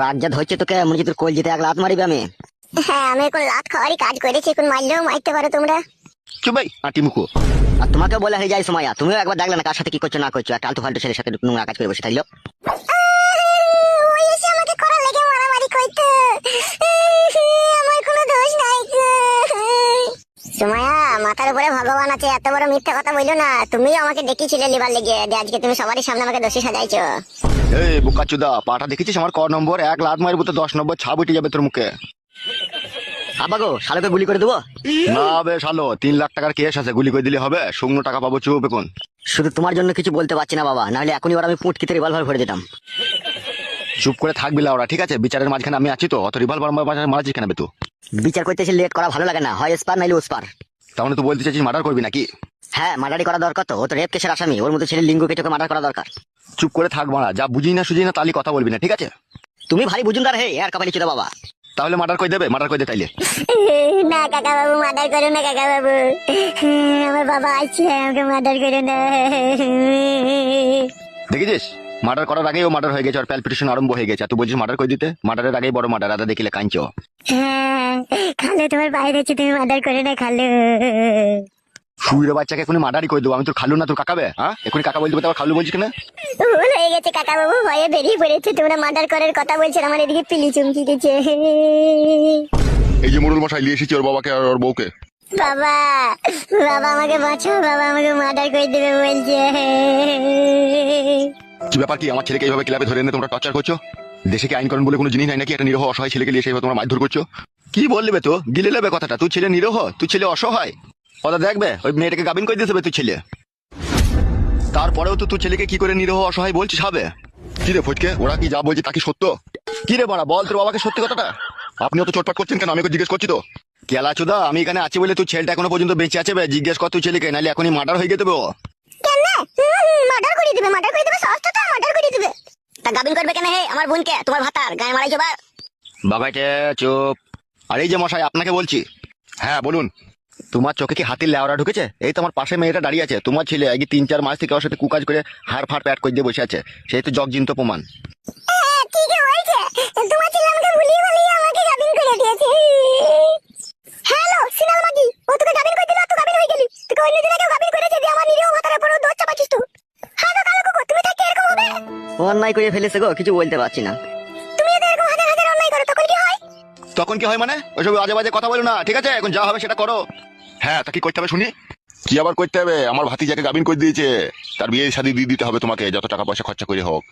রাত যা ধরছে তোকে মনে হচ্ছে তোর কোল যেতে এক লাত মারিবে আমি। হ্যাঁ, আমি এখন লাত খাওয়ারই কাজ করেছি, এখন মারলেও মারতে পারো তোমরা। চুপ ভাই আটি মুখো। আর তোমাকে বলে হয়ে যায় সময়, তুমিও একবার দেখলে না কার সাথে কি করছো না করছো, একটা আলতু ফালতু ছেলের সাথে নোংরা কাজ করে বসে থাকলো। ওই এসে আমাকে করা লেগে মারামারি করতে, আমার কোনো দোষ নাই। সুমাইয়া, মাথার উপরে ভগবান আছে, এত বড় মিথ্যা কথা বললো না। তুমি আমাকে ডেকেছিলে লিবার লেগে, আজকে তুমি সবারই সামনে আমাকে দোষী সাজাইছো। এই বোকাচুদা, পাটা দেখেছিস আমার ক নম্বর? এক লাত মারবো তো 10 নম্বর ছাপ উঠে যাবে তোর মুখে। আবাগো শালোকে গুলি করে দেবো। না বে শালো, 3 লাখ টাকার কেস আছে, গুলি করে দিলে হবে? শুকনো টাকা পাবো, চুপ এখন। শুধু তোমার জন্য কিছু বলতে পারছি না বাবা, নাহলে এখনই ওরা আমি পুটকিতে রিভলভার ভরে দিতাম। চুপ করে থাকবি ওরা, ঠিক আছে? বিচারের মাঝখানে আমি আছি তো, অত রিভলভার মারাচ্ছিস কেন বে তুই? বিচার করতেছি, লেট করা ভালো লাগে না, হয় এসপার নাইলে ওসপার। তাহলে তুই বলতে চাইছিস মার্ডার করবি নাকি? হ্যাঁ, মার্ডারই করা দরকার, তো ও তো রেপ কেসের আসামি, ওর মতো ছেলে লিঙ্গ কেটে ওকে মার্ডার করা দরকার। চুপ করে থাক মারা, যা বুঝি না সুঝি না তালি কথা বলবি না, ঠিক আছে? তুমি ভারী বুঝুনদার হে আর কপালি চুদা বাবা। তাহলে মার্ডার করে দেবে, মার্ডার করে দে তাইলে। না কাকা বাবু, মার্ডার করো না কাকা বাবু, আমার বাবা আছে, আমাকে মার্ডার করো না। দেখেছিস, মার্ডার করার আগেই ও মার্ডার হয়ে গেছে, আর প্যালপিটেশন আরম্ভ হয়ে গেছে। তুই বলছিস মার্ডার করে দিতে? মার্ডারের আগেই বড় মার্ডার, আদা দেখিলে কাঁদছো। হ্যাঁ, খালে তোমার বাইরে আছে, তুমি মার্ডার করে না খালে। শুইরে বাচ্চাকে এখনই মার্ডারই করে দেবো। আমি তোর খালু না তোর কাকাবে? হ্যাঁ, এখনই কাকা বলতে আবার খালু বলছিস কেন? ভুল হয়ে গেছে কাকা বাবু, ভয়ে বেরিয়ে পড়েছে, তোমরা মার্ডার করার কথা বলছেন, আমার এদিকে পিলি চুমকি গেছে। এই যে মোড়ল মশাই নিয়ে এসেছি ওর বাবাকে আর ওর বউকে। বাবা, বাবা আমাকে বাঁচাও, বাবা আমাকে মার্ডার করে দেবে বলছে। কি ব্যাপার কি, আমার ছেলেকে এইভাবে ক্লাবে ধরে এনে তোমরা টর্চার করছো? দেশে কি আইন কানুন বলে কোনো জিনিস নাই নাকি? একটা নিরহ অসহায় ছেলেকে নিয়ে সেইভাবে তোমরা মারধর করছো? কি বললি বে? তো গিলে নেবে কথাটা। তুই ছেলে নিরহ, তুই ছেলে অসহায়। ওটা দেখবে ওই মেয়েটাকে গাবিন করে দিতে হবে তুই ছেলে, তারপরেও তো তুই ছেলেকে কি করে নিরহ অসহায় বলছিস হবে? কি রে ফটকে, ওরা কি যা বলছে তা কি সত্য? কি রে বড়া, বল তোর বাবাকে সত্যি কথাটা। আপনি অত চটপট করছেন কেন? আমি ওকে জিজ্ঞেস করছি তো। কেলা চুদা, আমি এখানে আছি বলে তুই ছেলেটা এখনো পর্যন্ত বেঁচে আছে বে? জিজ্ঞেস কর তুই ছেলেকে, নাহলে এখনই মার্ডার হয়ে যেতে হবে ও। কেন মার্ডার করে দিবে? মার্ডার করে দিবে, সস্তা তো মার্ডার করে দিবে। তা গাবিন করবে কেন হে আমার বোনকে? তোমার ভাতার গায়ে মারাইছো বা? বাবাইটে চুপ। আর এই যে মশাই, আপনাকে বলছি। হ্যাঁ বলুন। তোমার চোখে কি হাতির লেওরা ঢুকেছে? এই তো আমার পাশে মেয়েটা দাঁড়িয়ে আছে, তোমার ছেলে আগে 3-4 মাস থেকে ওর সাথে কুকাজ করে হাড় ফাড় প্যাট করে দিয়ে বসে আছে। সেই তো জগজিন্ত প্রমাণ। ঠিকই বলছে, তোমার ছেলে আমাকে ভুলিয়ে ভালিয়ে আমাকে গাবিন করে দিয়েছে। হ্যালো সিনাল মাগি, ও তোকে গাবিন করে দিল, তুই গাবিন হয়ে গেলি। তোকে অন্য দিন আগেও গাবিন করেছে, দিয়ে আমার নিরীহ ভাতার উপর দোষ চাপাচ্ছিস তুই। হ্যাঁ গো কালো কুকুর, তুমি থাকতে এরকম হবে? অন্যায় করে ফেলেছে গো, কিছু বলতে পারছি না। তুমি যদি এরকম হাজার হাজার অন্যায় করো, তখন কি হয়? তখন কি হয় মানে? ওইসব আজে বাজে কথা বলো না, ঠিক আছে? এখন যা হবে সেটা করো। হ্যাঁ, তা কি করতে হবে শুনি? কি আবার করতে হবে? আমার ভাতিজাকে গাবিন করে দিয়েছে, তার বিয়ে শাদী দিয়ে দিতে হবে তোমাকে, যত টাকা পয়সা খরচা করে হোক।